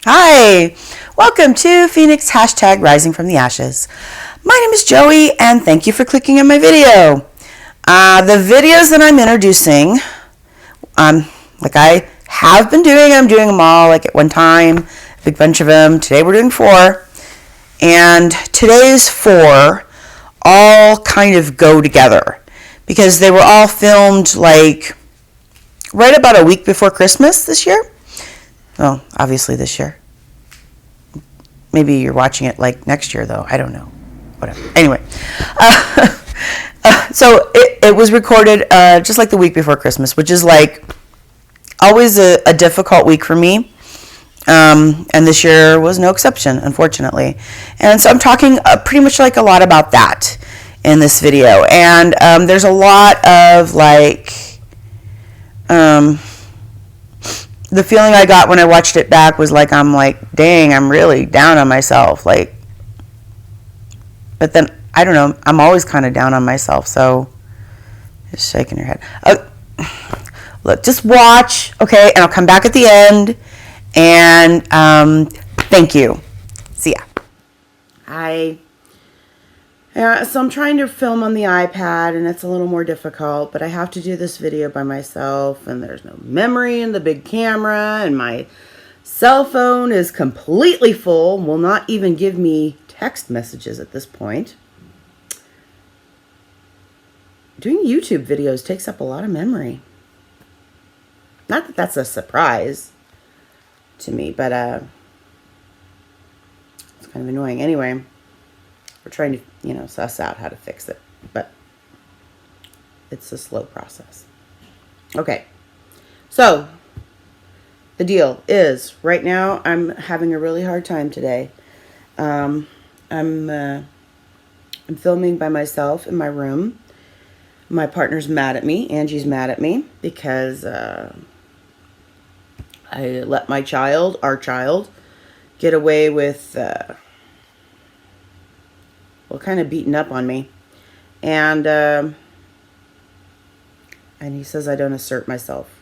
Hi, welcome to Phoenix #Rising from the Ashes. My name is Joey and thank you for clicking on my video. The videos that I'm introducing, like I have been doing, I'm doing them all like at one time, a big bunch of them. Today we're doing 4. And today's 4 all kind of go together because they were all filmed like right about a week before Christmas this year. Well, obviously this year. Maybe you're watching it like next year, though. I don't know. Whatever. Anyway, so it was recorded just like the week before Christmas, which is like always a difficult week for me. And this year was no exception, unfortunately. And so I'm talking pretty much like a lot about that in this video. And there's a lot of like... the feeling I got when I watched it back was like, I'm like, dang, I'm really down on myself. Like, but then, I don't know, I'm always kind of down on myself, so just shaking your head. Look, just watch, okay, and I'll come back at the end, and thank you. See ya. So I'm trying to film on the iPad, and it's a little more difficult, but I have to do this video by myself, and there's no memory in the big camera, and my cell phone is completely full, will not even give me text messages at this point. Doing YouTube videos takes up a lot of memory. Not that that's a surprise to me, but it's kind of annoying. Anyway, we're trying to, suss out how to fix it, but it's a slow process. Okay, so the deal is, right now, I'm having a really hard time today. I'm filming by myself in my room. My partner's mad at me. Angie's mad at me because I let our child, get away with... kind of beaten up on me, and he says I don't assert myself.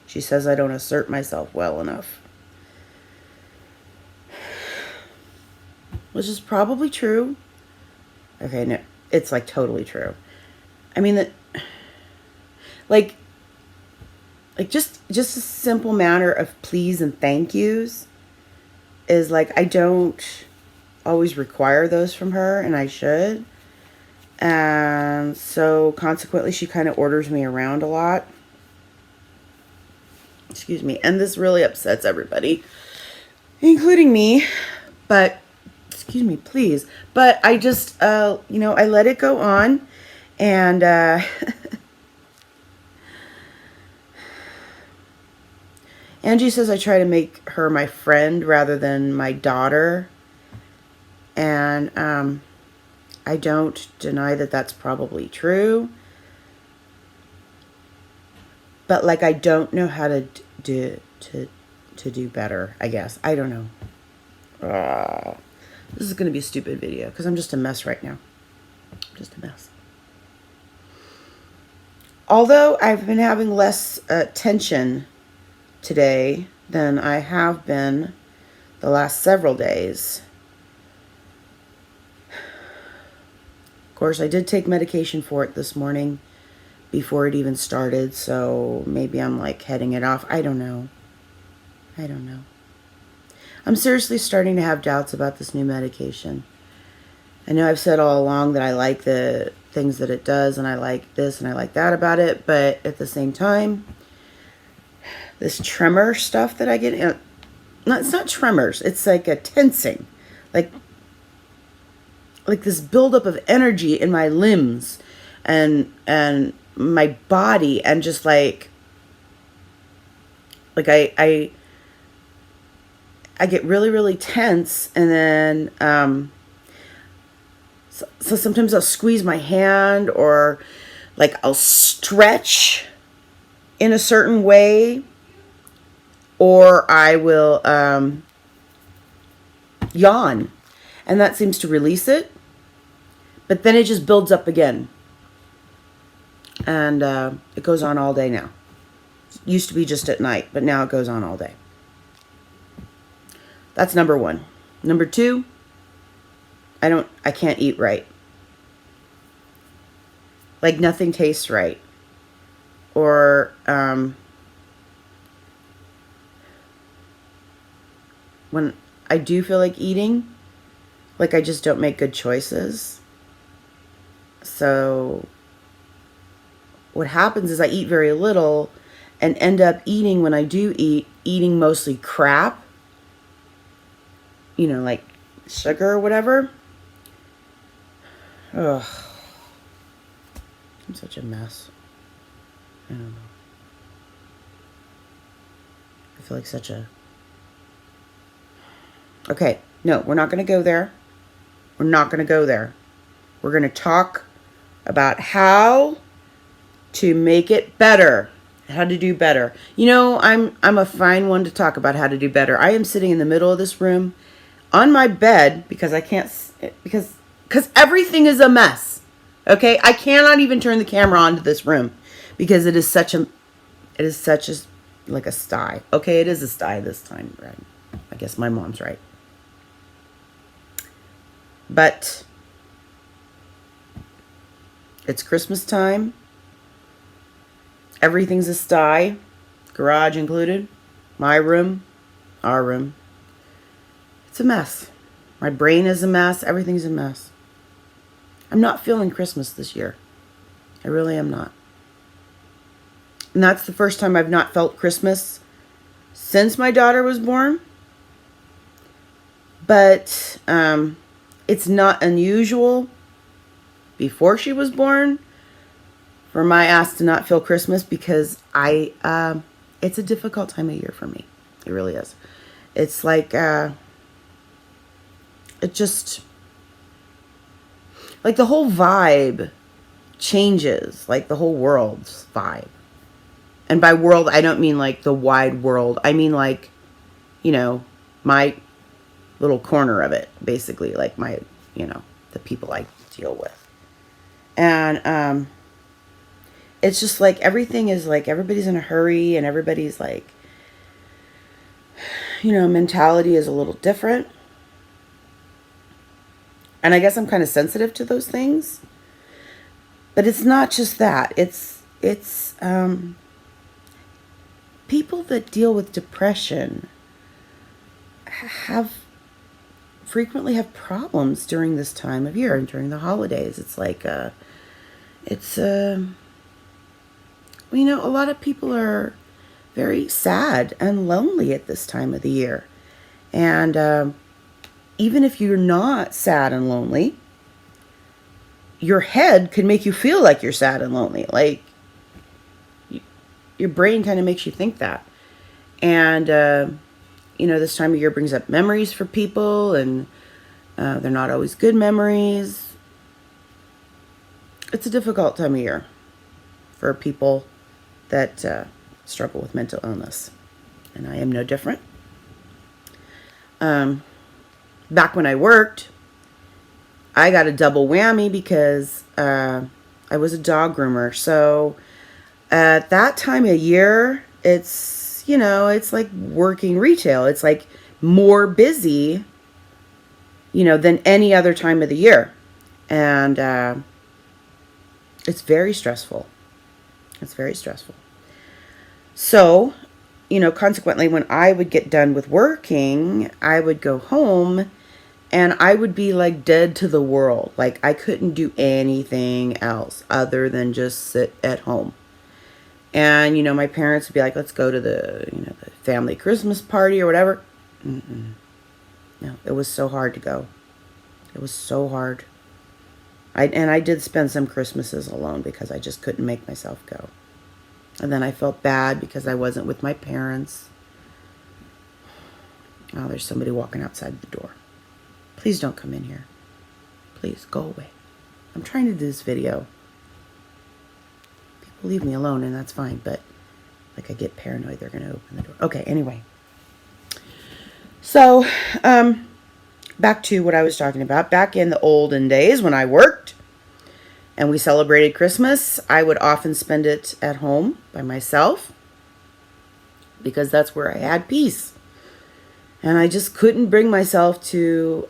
She says I don't assert myself well enough, which is probably true. Okay, no, it's like totally true. I mean that, like just a simple matter of please and thank yous is like I don't always require those from her, and I should. And so consequently she kind of orders me around a lot. Excuse me. And this really upsets everybody, including me. But excuse me, please. But I just I let it go on, and Angie says I try to make her my friend rather than my daughter. And I don't deny that that's probably true. But like I don't know how to do better, I guess. I don't know. This is going to be a stupid video because I'm just a mess right now. Just a mess. Although I've been having less tension today than I have been the last several days. Of course, I did take medication for it this morning before it even started, so maybe I'm like heading it off. I don't know. I'm seriously starting to have doubts about this new medication. I know I've said all along that I like the things that it does, and I like this and I like that about it, but at the same time, this tremor stuff that I get, it's not tremors, it's like a tensing, like this buildup of energy in my limbs and my body, and just like I get really, really tense, and then so sometimes I'll squeeze my hand, or like I'll stretch in a certain way, or I will yawn, and that seems to release it. But then it just builds up again. And it goes on all day now. It used to be just at night, but now it goes on all day. That's number one. Number two, I can't eat right. Like nothing tastes right. Or when I do feel like eating, like I just don't make good choices. So what happens is I eat very little and end up eating, when I do eat, eating mostly crap. You know, like sugar or whatever. Ugh. I'm such a mess. I don't know. I feel like such a... Okay, no, we're not going to go there. We're not going to go there. We're going to talk about how to make it better. How to do better. You know, I'm a fine one to talk about how to do better. I am sitting in the middle of this room on my bed because I can't... Because everything is a mess. Okay? I cannot even turn the camera onto this room because it is such a... It is such a... Like a sty. Okay, it is a sty this time, right? I guess my mom's right. But it's Christmas time. Everything's a sty, garage included, my room, our room. It's a mess. My brain is a mess. Everything's a mess. I'm not feeling Christmas this year. I really am not. And that's the first time I've not felt Christmas since my daughter was born. But it's not unusual before she was born for my ass to not feel Christmas because it's a difficult time of year for me. It really is. It's like, it just, like the whole vibe changes, like the whole world's vibe. And by world, I don't mean like the wide world. I mean like, you know, my little corner of it, basically, like my, you know, the people I deal with. And it's just like everything is like everybody's in a hurry and everybody's like, you know, mentality is a little different. And I guess I'm kind of sensitive to those things. But it's not just that. It's people that deal with depression frequently have problems during this time of year and during the holidays. It's like, you know, a lot of people are very sad and lonely at this time of the year. And even if you're not sad and lonely, your head can make you feel like you're sad and lonely. Like, your brain kind of makes you think that. And, you know, this time of year brings up memories for people, and they're not always good memories. It's a difficult time of year for people that struggle with mental illness. And I am no different. Back when I worked, I got a double whammy because I was a dog groomer. So at that time of year, it's, you know, it's like working retail. It's like more busy, you know, than any other time of the year. And it's very stressful. It's very stressful. So, you know, consequently, when I would get done with working, I would go home and I would be like dead to the world. Like I couldn't do anything else other than just sit at home. And, you know, my parents would be like, let's go to the, you know, the family Christmas party or whatever. No, it was so hard to go. It was so hard. I did spend some Christmases alone because I just couldn't make myself go. And then I felt bad because I wasn't with my parents. Oh, there's somebody walking outside the door. Please don't come in here. Please, go away. I'm trying to do this video. People leave me alone and that's fine, but like I get paranoid they're going to open the door. Okay, anyway. So, back to what I was talking about. Back in the olden days when I worked and we celebrated Christmas, I would often spend it at home by myself because that's where I had peace. And I just couldn't bring myself to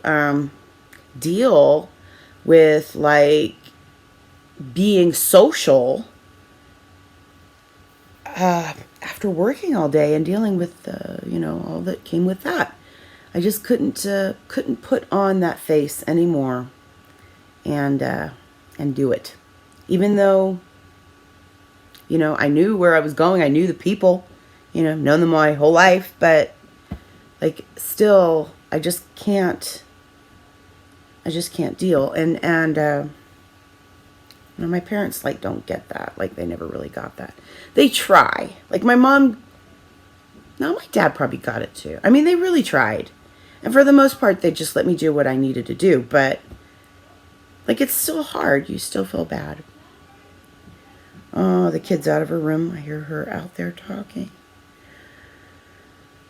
deal with like being social after working all day and dealing with all that came with that. I just couldn't put on that face anymore and do it, even though I knew where I was going. I knew the people, known them my whole life, but like still I just can't deal. And my parents like don't get that. Like they never really got that. They try. Like my mom, no, my dad probably got it too. I mean, they really tried. And for the most part, they just let me do what I needed to do. But like it's still hard. You still feel bad. Oh, the kid's out of her room. I hear her out there talking.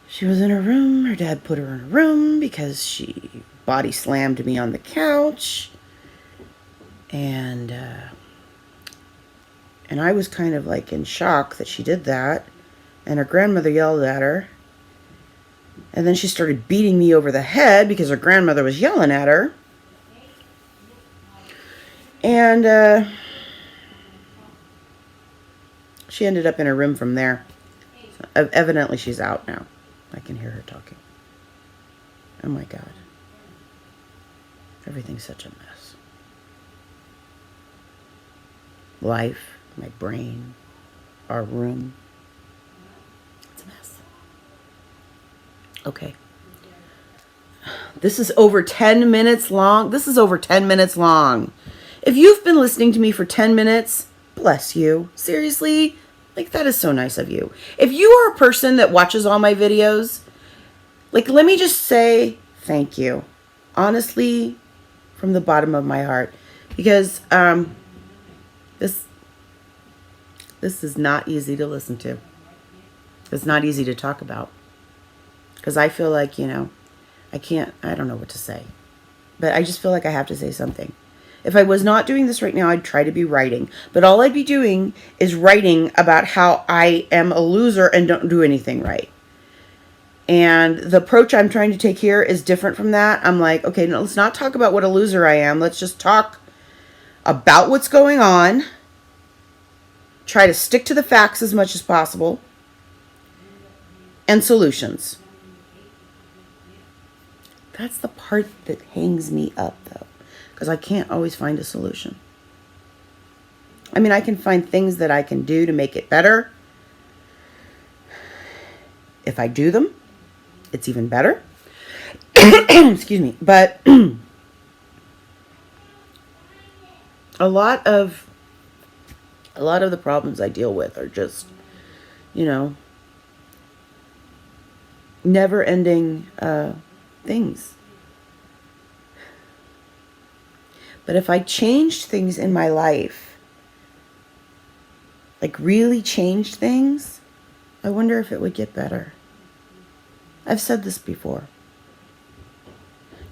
She was in her room. Her dad put her in her room because she body slammed me on the couch. And I was kind of like in shock that she did that. And her grandmother yelled at her. And then she started beating me over the head because her grandmother was yelling at her. And she ended up in her room from there. So, evidently she's out now. I can hear her talking. Oh my God. Everything's such a mess. Life, my brain, our room. It's a mess. Okay. This is over 10 minutes long. This is over 10 minutes long. If you've been listening to me for 10 minutes, bless you. Seriously, like that is so nice of you. If you are a person that watches all my videos, like let me just say thank you. Honestly, from the bottom of my heart. Because this is not easy to listen to. It's not easy to talk about. Because I feel like, I don't know what to say. But I just feel like I have to say something. If I was not doing this right now, I'd try to be writing. But all I'd be doing is writing about how I am a loser and don't do anything right. And the approach I'm trying to take here is different from that. I'm like, okay, no, let's not talk about what a loser I am. Let's just talk about what's going on. Try to stick to the facts as much as possible. And solutions. That's the part that hangs me up, though. Because I can't always find a solution. I mean, I can find things that I can do to make it better. If I do them, it's even better. Excuse me. But a lot of the problems I deal with are just, never-ending things. But if I changed things in my life, like really changed things, I wonder if it would get better. I've said this before.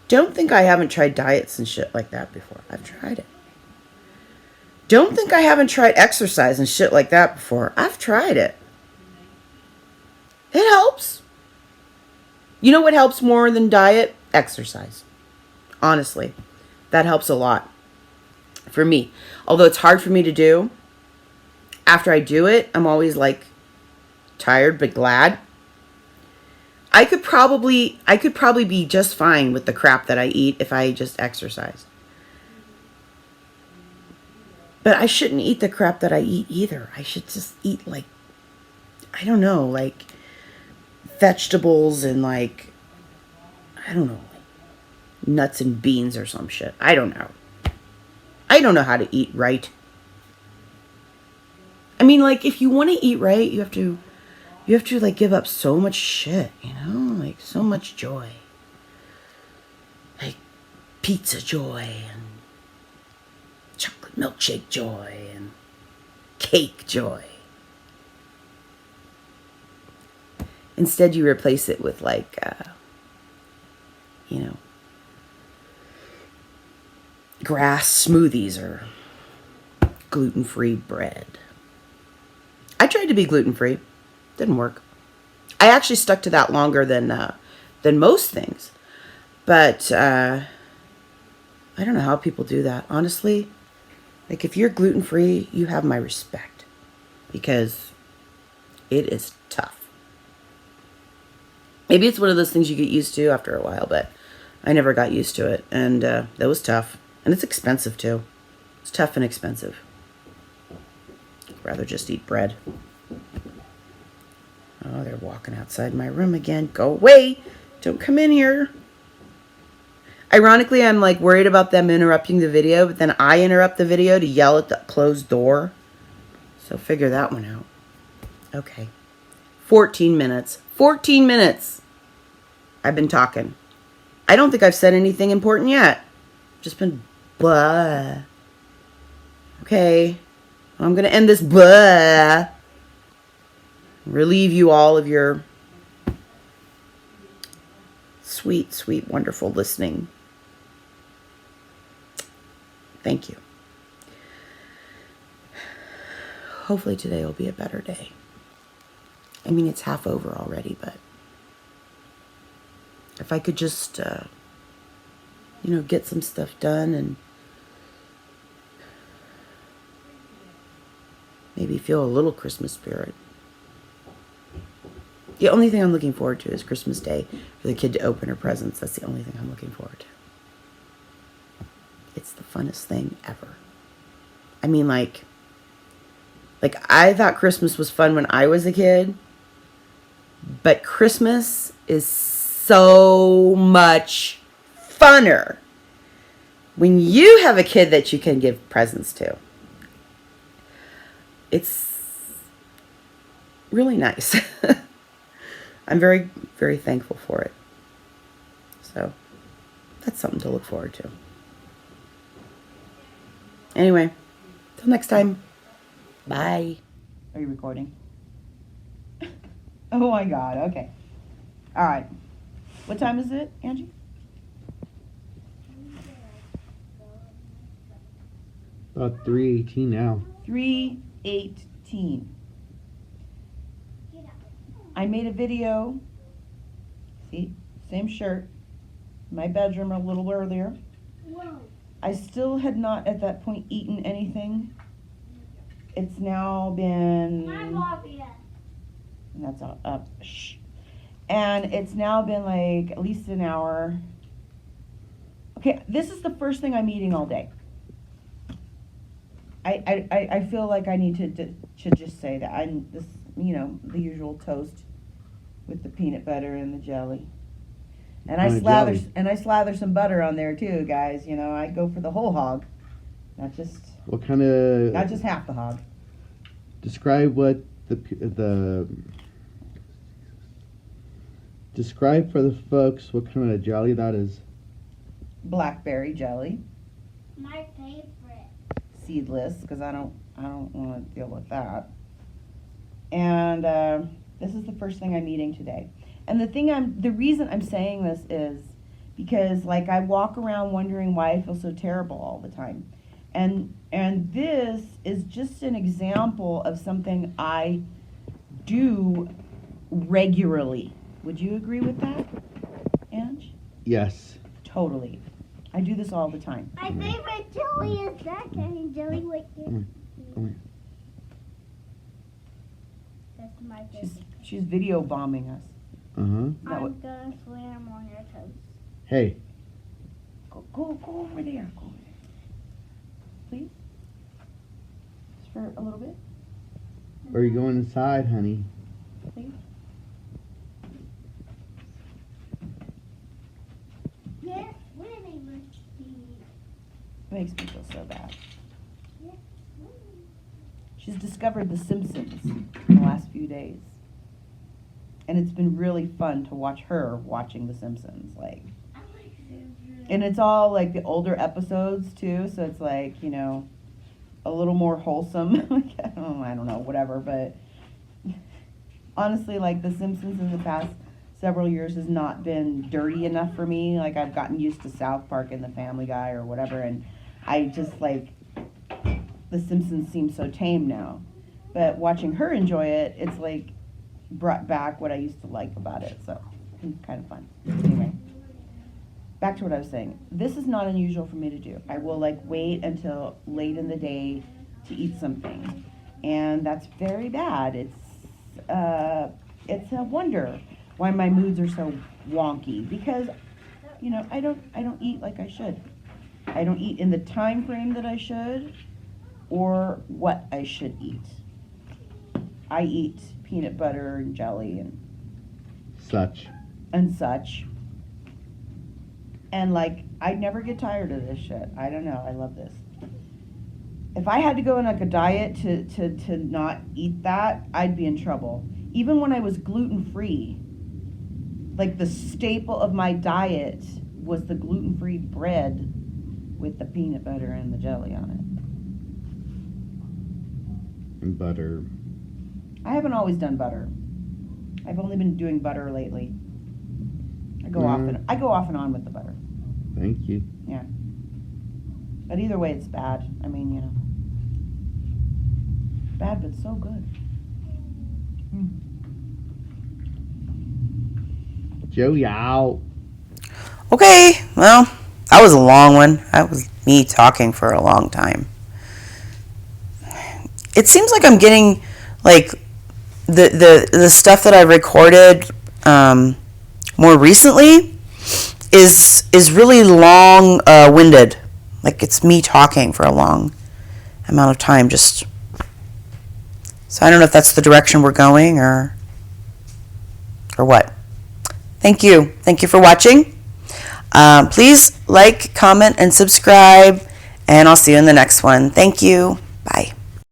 Don't think I haven't tried diets and shit like that before. I've tried it. Don't think I haven't tried exercise and shit like that before. I've tried it. It helps. You know what helps more than diet? Exercise. Honestly. That helps a lot for me. Although it's hard for me to do. After I do it, I'm always like tired but glad. I could probably be just fine with the crap that I eat if I just exercise. But I shouldn't eat the crap that I eat either. I should just eat like, I don't know, like vegetables and like, I don't know, nuts and beans or some shit. I don't know. I don't know how to eat right. I mean, like, if you want to eat right, you have to like give up so much shit, like so much joy. Like pizza joy and chocolate milkshake joy and cake joy. Instead, you replace it with like, grass smoothies or gluten-free bread. I tried to be gluten-free. Didn't work. I actually stuck to that longer than than most things. But I don't know how people do that. Honestly, like if you're gluten-free, you have my respect because it is tough. Maybe it's one of those things you get used to after a while, but I never got used to it. And that was tough. And it's expensive too. It's tough and expensive. I'd rather just eat bread. Oh, they're walking outside my room again. Go away. Don't come in here. Ironically, I'm like worried about them interrupting the video, but then I interrupt the video to yell at the closed door. So figure that one out. Okay. 14 minutes. 14 minutes. I've been talking. I don't think I've said anything important yet. Just been blah. Okay. I'm going to end this blah. Relieve you all of your sweet, sweet, wonderful listening. Thank you. Hopefully today will be a better day. I mean, it's half over already, but if I could just, get some stuff done and maybe feel a little Christmas spirit. The only thing I'm looking forward to is Christmas Day for the kid to open her presents. That's the only thing I'm looking forward to. It's the funnest thing ever. I mean, like I thought Christmas was fun when I was a kid, but Christmas is so much funner when you have a kid that you can give presents to. It's really nice. I'm very, very thankful for it. So that's something to look forward to. Anyway, till next time. Bye. Are you recording? Oh my God. Okay. All right. What time is it, Angie? About 3:18 now. 3:18. I made a video. See, same shirt. My bedroom a little earlier. Whoa. I still had not at that point eaten anything. It's now been. My Bobby. And that's up. Shh. And it's now been like at least an hour. Okay, this is the first thing I'm eating all day. I feel like I need to just say that I'm this, the usual toast with the peanut butter and the jelly. And I slather some butter on there too, guys. I go for the whole hog, not just half the hog. Describe what describe for the folks what kind of jelly that is. Blackberry jelly, My favorite. seedless, because I don't want to deal with that. And this is the first thing I'm eating today. And the reason I'm saying this is because I walk around wondering why I feel so terrible all the time. And this is just an example of something I do regularly. Would you agree with that, Ange? Yes. Totally. I do this all the time. My favorite jelly is that kind of jelly right there. Come here. That's my favorite. She's video bombing us. Uh-huh. That I'm gonna slam on your toes. Hey. Go over there. Go over there. Please? Just for a little bit, Are you going inside, honey? please? Yes, winning must be. It makes me feel so bad. She's discovered The Simpsons in the last few days. And it's been really fun to watch her watching The Simpsons. And it's all the older episodes too, so it's a little more wholesome. I don't know, whatever, but honestly, The Simpsons in the past several years has not been dirty enough for me. I've gotten used to South Park and The Family Guy or whatever, and I just The Simpsons seems so tame now. But watching her enjoy it, it's brought back what I used to like about it. So kind of fun. Anyway, back to what I was saying. This is not unusual for me to do. I will like wait until late in the day to eat something, and that's very bad. It's a wonder why my moods are so wonky, because I don't eat like I should. I don't eat in the time frame that I should, or what I should eat. I eat peanut butter and jelly and Such. And like, I never get tired of this shit. I don't know. I love this. If I had to go on like a diet to not eat that, I'd be in trouble. Even when I was gluten-free, like the staple of my diet was the gluten-free bread with the peanut butter and the jelly on it. And butter. I haven't always done butter. I've only been doing butter lately. I go off and on with the butter. Thank you. Yeah. But either way, it's bad. I mean, bad but so good. Joey out. Okay, well, that was a long one. That was me talking for a long time. It seems like I'm getting like the stuff that I recorded more recently is really long winded. Like it's me talking for a long amount of time. So I don't know if that's the direction we're going or what. Thank you for watching. Please like, comment, and subscribe, and I'll see you in the next one. Thank you. Bye.